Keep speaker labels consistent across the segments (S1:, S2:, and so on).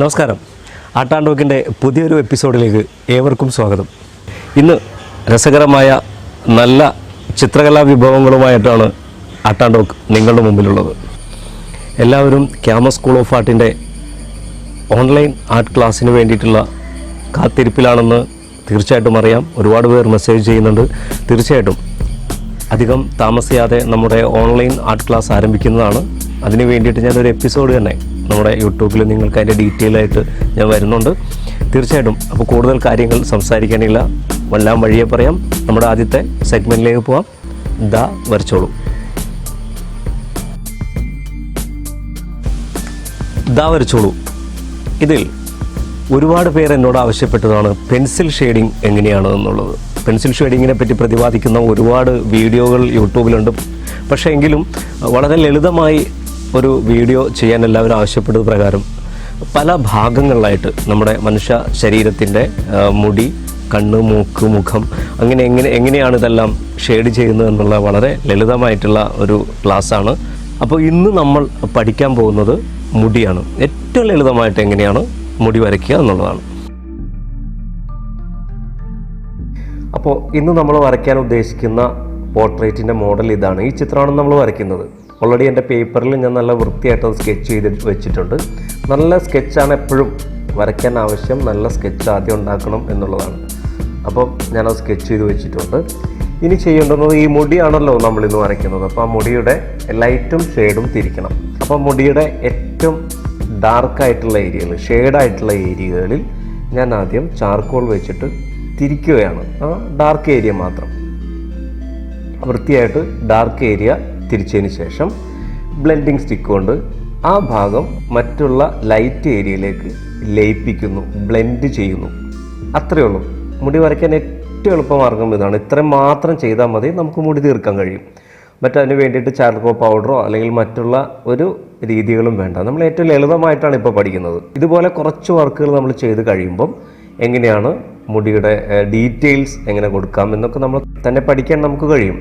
S1: നമസ്കാരം. ആട്ടാണ്ടോക്കിൻ്റെ പുതിയൊരു എപ്പിസോഡിലേക്ക് ഏവർക്കും സ്വാഗതം. ഇന്ന് രസകരമായ നല്ല ചിത്രകലാ വിഭവങ്ങളുമായിട്ടാണ് ആട്ടാണ്ടോക്ക് നിങ്ങളുടെ മുമ്പിലുള്ളത്. എല്ലാവരും ക്യാമ സ്കൂൾ ഓഫ് ആർട്ടിൻ്റെ ഓൺലൈൻ ആർട്ട് ക്ലാസ്സിന് വേണ്ടിയിട്ടുള്ള കാത്തിരിപ്പിലാണെന്ന് തീർച്ചയായിട്ടും അറിയാം. ഒരുപാട് പേർ മെസ്സേജ് ചെയ്യുന്നുണ്ട്. തീർച്ചയായിട്ടും അധികം താമസിയാതെ നമ്മുടെ ഓൺലൈൻ ആർട്ട് ക്ലാസ് ആരംഭിക്കുന്നതാണ്. അതിന് വേണ്ടിയിട്ട് ഞാനൊരു എപ്പിസോഡ് തന്നെ നമ്മുടെ യൂട്യൂബിൽ നിങ്ങൾക്ക് അതിൻ്റെ ഡീറ്റെയിൽ ആയിട്ട് ഞാൻ വരുന്നുണ്ട്. തീർച്ചയായിട്ടും അപ്പോൾ കൂടുതൽ കാര്യങ്ങൾ സംസാരിക്കാനില്ല, എല്ലാം വഴിയെ പറയാം. നമ്മുടെ ആദ്യത്തെ സെഗ്മെൻറ്റിലേക്ക് പോവാം. ദാ വരച്ചോളൂ. ദാ വരച്ചോളൂ. ഇതിൽ ഒരുപാട് പേർ എന്നോട് ആവശ്യപ്പെട്ടതാണ് പെൻസിൽ ഷെയ്ഡിങ് എങ്ങനെയാണ് എന്നുള്ളത്. പെൻസിൽ ഷെയ്ഡിങ്ങിനെ പറ്റി പ്രതിപാദിക്കുന്ന ഒരുപാട് വീഡിയോകൾ യൂട്യൂബിലുണ്ട്. പക്ഷേ എങ്കിലും വളരെ ലളിതമായി ഒരു വീഡിയോ ചെയ്യാൻ എല്ലാവരും ആവശ്യപ്പെട്ടത് പ്രകാരം പല ഭാഗങ്ങളിലായിട്ട് നമ്മുടെ മനുഷ്യ ശരീരത്തിൻ്റെ മുടി, കണ്ണ്, മൂക്ക്, മുഖം അങ്ങനെ എങ്ങനെയാണ് ഇതെല്ലാം ഷെയ്ഡ് ചെയ്യുന്നത് എന്നുള്ള വളരെ ലളിതമായിട്ടുള്ള ഒരു ക്ലാസ്സാണ്. അപ്പോൾ ഇന്ന് നമ്മൾ പഠിക്കാൻ പോകുന്നത് മുടിയാണ്. ഏറ്റവും ലളിതമായിട്ട് എങ്ങനെയാണ് മുടി വരയ്ക്കുക എന്നുള്ളതാണ്. അപ്പോൾ ഇന്ന് നമ്മൾ വരയ്ക്കാൻ ഉദ്ദേശിക്കുന്ന പോർട്രേറ്റിൻ്റെ മോഡൽ ഇതാണ്. ഈ ചിത്രമാണ് നമ്മൾ വരയ്ക്കുന്നത്. ഓൾറെഡി എൻ്റെ പേപ്പറിൽ ഞാൻ നല്ല വൃത്തിയായിട്ട് സ്കെച്ച് ചെയ്ത് വെച്ചിട്ടുണ്ട്. നല്ല സ്കെച്ചാണ് എപ്പോഴും വരയ്ക്കാൻ ആവശ്യം. നല്ല സ്കെച്ച് ആദ്യം ഉണ്ടാക്കണം എന്നുള്ളതാണ്. അപ്പോൾ ഞാനത് സ്കെച്ച് ചെയ്ത് വെച്ചിട്ടുണ്ട്. ഇനി ചെയ്യേണ്ടുന്നത് ഈ മുടിയാണല്ലോ നമ്മളിന്ന് വരയ്ക്കുന്നത്. അപ്പോൾ ആ മുടിയുടെ ലൈറ്റും ഷെയ്ഡും തിരിക്കണം. അപ്പോൾ മുടിയുടെ ഏറ്റവും ഡാർക്കായിട്ടുള്ള ഏരിയകൾ, ഷെയ്ഡായിട്ടുള്ള ഏരിയകളിൽ ഞാൻ ആദ്യം ചാർക്കോൾ വെച്ചിട്ട് തിരിക്കുകയാണ്. ഡാർക്ക് ഏരിയ മാത്രം വൃത്തിയായിട്ട് ഡാർക്ക് ഏരിയ തിരിച്ചതിന് ശേഷം ബ്ലെൻഡിങ് സ്റ്റിക്ക് കൊണ്ട് ആ ഭാഗം മറ്റുള്ള ലൈറ്റ് ഏരിയയിലേക്ക് ലയിപ്പിക്കുന്നു, ബ്ലെൻഡ് ചെയ്യുന്നു. അത്രയേ ഉള്ളൂ. മുടി വരയ്ക്കാൻ ഏറ്റവും എളുപ്പമാർഗ്ഗം ഇതാണ്. ഇത്രയും മാത്രം ചെയ്താൽ മതി, നമുക്ക് മുടി തീർക്കാൻ കഴിയും. മറ്റതിന് വേണ്ടിയിട്ട് ചാർക്കോൾ പൗഡറോ അല്ലെങ്കിൽ മറ്റുള്ള ഒരു രീതികളും വേണ്ട. നമ്മൾ ഏറ്റവും ലളിതമായിട്ടാണ് ഇപ്പോൾ പഠിക്കുന്നത്. ഇതുപോലെ കുറച്ച് വർക്കുകൾ നമ്മൾ ചെയ്ത് കഴിയുമ്പം എങ്ങനെയാണ് മുടിയുടെ ഡീറ്റെയിൽസ് എങ്ങനെ കൊടുക്കാം എന്നൊക്കെ നമ്മൾ തന്നെ പഠിക്കാൻ നമുക്ക് കഴിയും.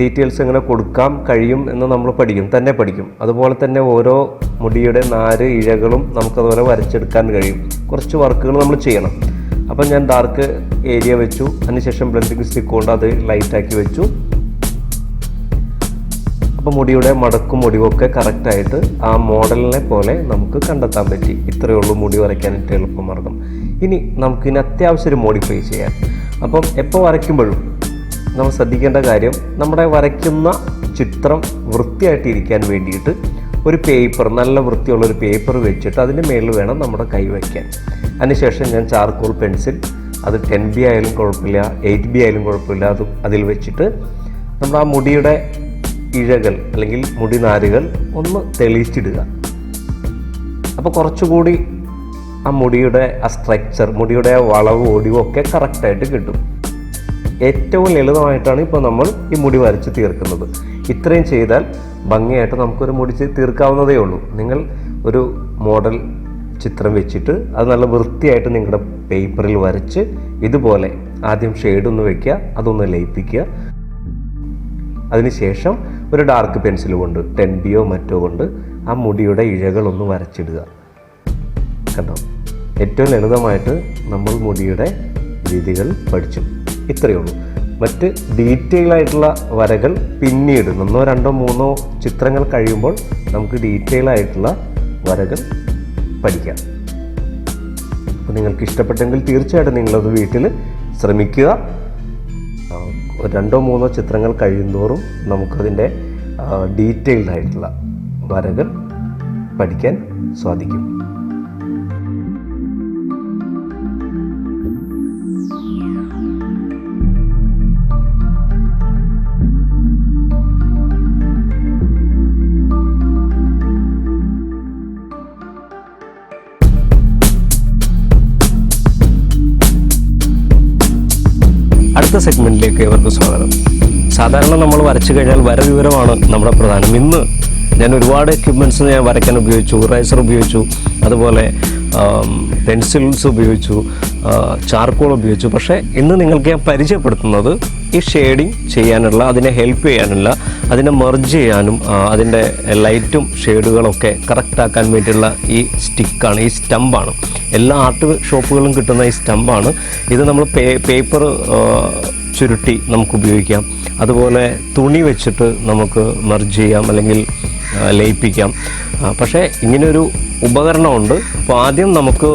S1: ഡീറ്റെയിൽസ് എങ്ങനെ കൊടുക്കാം കഴിയും എന്ന് നമ്മൾ തന്നെ പഠിക്കും. അതുപോലെ തന്നെ ഓരോ മുടിയുടെ നാര് ഇഴകളും നമുക്കതുപോലെ വരച്ചെടുക്കാൻ കഴിയും. കുറച്ച് വർക്കുകൾ നമ്മൾ ചെയ്യണം. അപ്പം ഞാൻ ഡാർക്ക് ഏരിയ വെച്ചു. അതിനുശേഷം ബ്ലെൻഡിങ് സ്റ്റിക്ക് കൊണ്ട് അത് ലൈറ്റാക്കി വെച്ചു. അപ്പോൾ മുടിയുടെ മടക്കും ഒടിവൊക്കെ കറക്റ്റായിട്ട് ആ മോഡലിനെ പോലെ നമുക്ക് കണ്ടെത്താൻ പറ്റി. ഇത്രയേ ഉള്ളൂ മുടി വരയ്ക്കാനായിട്ട് എളുപ്പമാർഗ്ഗം. ഇനി നമുക്കിനി അത്യാവശ്യം ഒരു മോഡിഫൈ ചെയ്യാം. അപ്പം എപ്പോൾ വരയ്ക്കുമ്പോഴും നമ്മൾ ശ്രദ്ധിക്കേണ്ട കാര്യം, നമ്മുടെ വരയ്ക്കുന്ന ചിത്രം വൃത്തിയായിട്ടിരിക്കാൻ വേണ്ടിയിട്ട് ഒരു പേപ്പർ, നല്ല വൃത്തിയുള്ളൊരു പേപ്പർ വെച്ചിട്ട് അതിൻ്റെ മേളിൽ വേണം നമ്മുടെ കൈ വയ്ക്കാൻ. അതിനുശേഷം ഞാൻ ചാർക്കോൾ പെൻസിൽ, അത് 10B ആയാലും കുഴപ്പമില്ല, 8B ആയാലും കുഴപ്പമില്ല, അതിൽ വെച്ചിട്ട് നമ്മൾ ആ മുടിയുടെ ഇഴകൾ അല്ലെങ്കിൽ മുടി നാരുകൾ ഒന്ന് തെളിയിച്ചിടുക. അപ്പോൾ കുറച്ചുകൂടി ആ മുടിയുടെ ആ സ്ട്രക്ചർ, മുടിയുടെ ആ വളവ് ഒടിവും ഒക്കെ കറക്റ്റായിട്ട് കിട്ടും. ഏറ്റവും ലളിതമായിട്ടാണ് ഇപ്പോൾ നമ്മൾ ഈ മുടി വരച്ച് തീർക്കുന്നത്. ഇത്രയും ചെയ്താൽ ഭംഗിയായിട്ട് നമുക്കൊരു മുടി തീർക്കാവുന്നതേ ഉള്ളൂ. നിങ്ങൾ ഒരു മോഡൽ ചിത്രം വെച്ചിട്ട് അത് നല്ല വൃത്തിയായിട്ട് നിങ്ങളുടെ പേപ്പറിൽ വരച്ച് ഇതുപോലെ ആദ്യം ഷെയ്ഡൊന്ന് വയ്ക്കുക, അതൊന്ന് ലയിപ്പിക്കുക. അതിനുശേഷം ഒരു ഡാർക്ക് പെൻസിൽ കൊണ്ട് 10Bയോ മറ്റോ കൊണ്ട് ആ മുടിയുടെ ഇഴകളൊന്ന് വരച്ചിടുക. കണ്ടോ, ഏറ്റവും ലളിതമായിട്ട് നമ്മൾ മുടിയുടെ രീതികൾ പഠിച്ചു. ഇത്രയേ ഉള്ളൂ. മറ്റ് ഡീറ്റെയിൽ ആയിട്ടുള്ള വരകൾ പിന്നീട് 1, 2, 3 ചിത്രങ്ങൾ കഴിയുമ്പോൾ നമുക്ക് ഡീറ്റെയിൽ ആയിട്ടുള്ള വരകൾ പഠിക്കാം. അപ്പോൾ നിങ്ങൾക്ക് ഇഷ്ടപ്പെട്ടെങ്കിൽ തീർച്ചയായിട്ടും നിങ്ങളത് വീട്ടിൽ ശ്രമിക്കുക. 2, 3 ചിത്രങ്ങൾ കഴിയുന്തോറും നമുക്കതിൻ്റെ ഡീറ്റെയിൽഡ് ആയിട്ടുള്ള വരകൾ പഠിക്കാൻ സാധിക്കും. അടുത്ത സെഗ്മെൻറ്റിലേക്ക് ഏവർക്കും സ്വാഗതം. സാധാരണ നമ്മൾ വരച്ചു കഴിഞ്ഞാൽ വരവിവരമാണ് നമ്മുടെ പ്രധാനം. ഇന്ന് ഞാൻ ഒരുപാട് എക്യുപ്മെൻറ്റ്സ് ഞാൻ വരയ്ക്കാൻ ഉപയോഗിച്ചു. ഇറേസർ ഉപയോഗിച്ചു, അതുപോലെ പെൻസിൽസ് ഉപയോഗിച്ചു, ചാർക്കോൾ ഉപയോഗിച്ചു. പക്ഷേ ഇന്ന് നിങ്ങൾക്ക് ഞാൻ പരിചയപ്പെടുത്തുന്നത് ഈ ഷെയ്ഡിങ് ചെയ്യാനുള്ള, അതിനെ ഹെൽപ്പ് ചെയ്യാനുള്ള അതിനെ മെർജ് ചെയ്യാനും അതിൻ്റെ ലൈറ്റും ഷെയ്ഡുകളൊക്കെ കറക്റ്റാക്കാൻ വേണ്ടിയിട്ടുള്ള ഈ സ്റ്റിക്കാണ്, ഈ സ്റ്റമ്പാണ്. എല്ലാ ആർട്ട് ഷോപ്പുകളിലും കിട്ടുന്ന ഈ സ്റ്റമ്പാണ്. ഇത് നമ്മൾ പേപ്പർ ചുരുട്ടി നമുക്ക് ഉപയോഗിക്കാം. അതുപോലെ തുണി വെച്ചിട്ട് നമുക്ക് മെർജ് ചെയ്യാം അല്ലെങ്കിൽ ലയിപ്പിക്കാം. പക്ഷേ ഇങ്ങനെയൊരു ഉപകരണമുണ്ട്. അപ്പോൾ ആദ്യം നമുക്ക്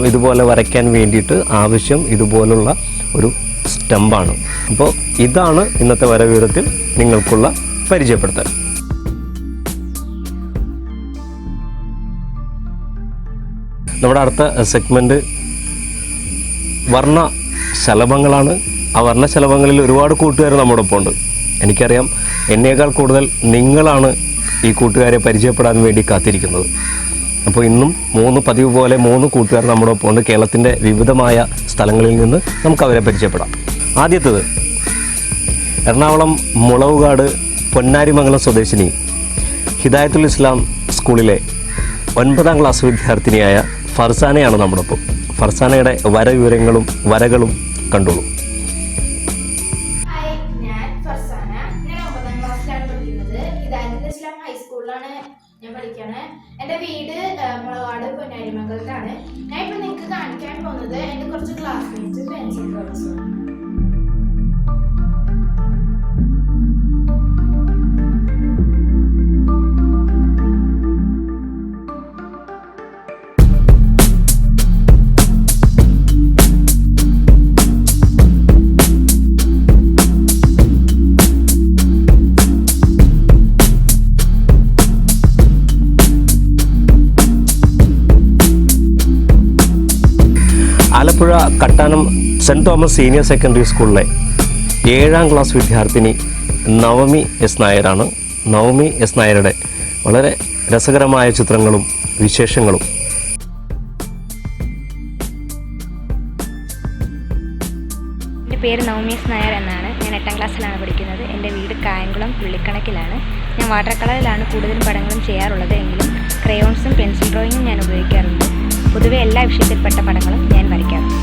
S1: ഇതുപോലെ വരയ്ക്കാൻ വേണ്ടിയിട്ട് ആവശ്യം ഇതുപോലുള്ള ഒരു സ്റ്റമ്പാണ്. അപ്പോൾ ഇതാണ് ഇന്നത്തെ വരവിവരത്തിൽ നിങ്ങൾക്കുള്ള പരിചയപ്പെടുത്തൽ. നമ്മുടെ അടുത്ത സെഗ്മെൻറ്റ് വർണ്ണശലഭങ്ങളാണ്. ആ വർണ്ണശലഭങ്ങളിൽ ഒരുപാട് കൂട്ടുകാർ നമ്മുടെ ഒപ്പം ഉണ്ട്. എനിക്കറിയാം എന്നേക്കാൾ കൂടുതൽ നിങ്ങളാണ് ഈ കൂട്ടുകാരെ പരിചയപ്പെടാൻ വേണ്ടി കാത്തിരിക്കുന്നത്. അപ്പോൾ ഇന്നും പതിവ് പോലെ 3 കൂട്ടുകാർ നമ്മുടെ ഒപ്പം ഉണ്ട്. കേരളത്തിൻ്റെ വിവിധമായ സ്ഥലങ്ങളിൽ നിന്ന് നമുക്ക് അവരെ പരിചയപ്പെടാം. ആദ്യത്തേത് എറണാകുളം മുളവുകാട് പൊന്നാരിമംഗലം സ്വദേശിനി ഹിദായത്തുൽ ഇസ്ലാം സ്കൂളിലെ 9ാം ക്ലാസ് വിദ്യാർത്ഥിനിയായ ഫർസാനയാണ് നമ്മുടെ ഒപ്പം. ഫർസാനയുടെ വരവിവരങ്ങളും വരകളും കണ്ടോളൂ.
S2: ഞാൻ പഠിക്കാണ്. എൻ്റെ വീട് മുളവാട് പൊന്നാരിമംഗലത്താണ്. ഞാൻ ഇപ്പം നിങ്ങൾക്ക് കാണിക്കാൻ പോകുന്നത് എൻ്റെ കുറച്ച് classmates pencil drawings.
S1: Alappuzha Kattanam Saint Thomas senior secondary സ്കൂളിലെ 7ാം ക്ലാസ് വിദ്യാർത്ഥിനി നവമി എസ് നായരാണ്. നവമി എസ് നായരുടെ വളരെ രസകരമായ ചിത്രങ്ങളും വിശേഷങ്ങളും.
S3: എൻ്റെ പേര് നവമി എസ് നായർ എന്നാണ്. ഞാൻ 8ാം ക്ലാസ്സിലാണ് പഠിക്കുന്നത്. എൻ്റെ വീട് കായംകുളം പുള്ളിക്കണക്കിലാണ്. ഞാൻ വാട്ടർ കളറിലാണ് കൂടുതലും പടങ്ങളും ചെയ്യാറുള്ളത്. എങ്കിലും ക്രയോൺസും പെൻസിൽ ഡ്രോയിങ്ങും ഞാൻ ഉപയോഗിക്കാറുണ്ട്. പൊതുവെ എല്ലാ വിഷയത്തിൽപ്പെട്ട പടങ്ങളും ഞാൻ വരയ്ക്കാറുണ്ട്.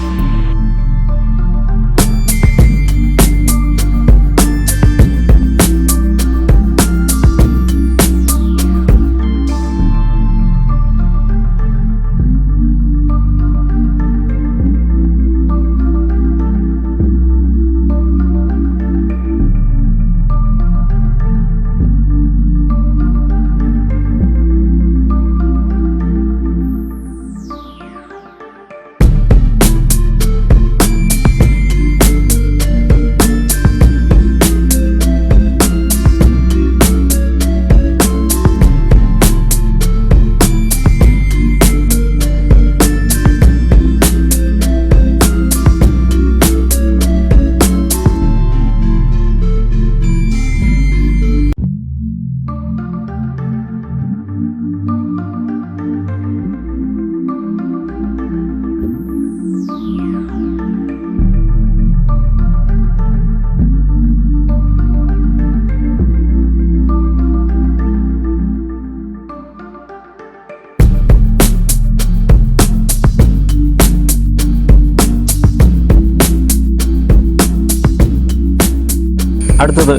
S1: അടുത്തത്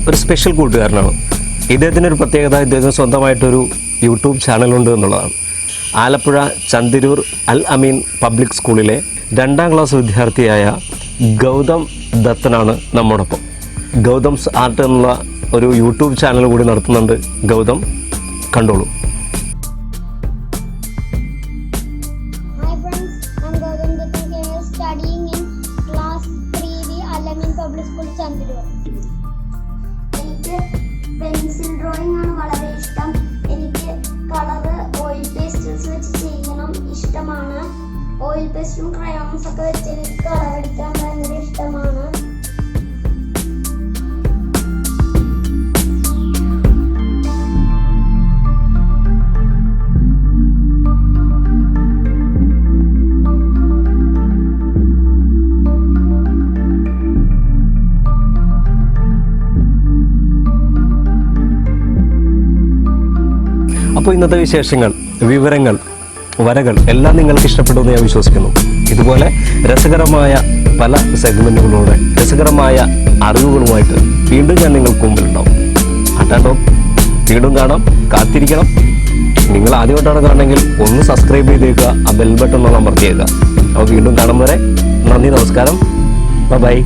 S1: ഒരു സ്പെഷ്യൽ കൂട്ടുകാരനാണ്. ഇദ്ദേഹത്തിനൊരു പ്രത്യേകത, ഇദ്ദേഹത്തിന് സ്വന്തമായിട്ടൊരു യൂട്യൂബ് ചാനലുണ്ട് എന്നുള്ളതാണ്. ആലപ്പുഴ ചന്തിരൂർ അൽ അമീൻ പബ്ലിക് സ്കൂളിലെ 2ാം ക്ലാസ് വിദ്യാർത്ഥിയായ ഗൗതം ദത്തനാണ് നമ്മോടൊപ്പം. ഗൗതംസ് ആർട്ട് എന്നുള്ള ഒരു യൂട്യൂബ് ചാനൽ കൂടി നടത്തുന്നുണ്ട് ഗൗതം. കണ്ടോളൂ.
S4: Hi friends, I'm Gautam Dattan here studying in class 3B Al Amin Public School Chandirur. എനിക്ക് പെൻസിൽ ഡ്രോയിങ് ആണ് വളരെ ഇഷ്ടം. എനിക്ക് കളറ് ഓയിൽ പേസ്റ്റൽസ് വെച്ച് ചെയ്യണം ഇഷ്ടമാണ്. ഓയിൽ പേസ്റ്റും ക്രയോൺസ് ഒക്കെ വെച്ച് എനിക്ക് കളർ അടിക്കാൻ ഭയങ്കര ഇഷ്ടമാണ്.
S1: അപ്പോൾ ഇന്നത്തെ വിശേഷങ്ങൾ, വിവരങ്ങൾ, വരകൾ എല്ലാം നിങ്ങൾക്ക് ഇഷ്ടപ്പെടുമെന്ന് ഞാൻ വിശ്വസിക്കുന്നു. ഇതുപോലെ രസകരമായ പല സെഗ്മെൻറ്റുകളോടെ രസകരമായ അറിവുകളുമായിട്ട് വീണ്ടും ഞാൻ നിങ്ങൾക്ക് മുമ്പിലുണ്ടാവും. മാറ്റാണ്ടോ. വീണ്ടും കാണാം, കാത്തിരിക്കണം. നിങ്ങൾ ആദ്യമായിട്ടാണ് കാണണമെങ്കിൽ ഒന്ന് സബ്സ്ക്രൈബ് ചെയ്തേക്കുക, ആ ബെൽ ബട്ടൺ ഒന്ന് അമർത്തിയേക്കുക. അപ്പോൾ വീണ്ടും കാണും വരെ നന്ദി, നമസ്കാരം, ബൈ.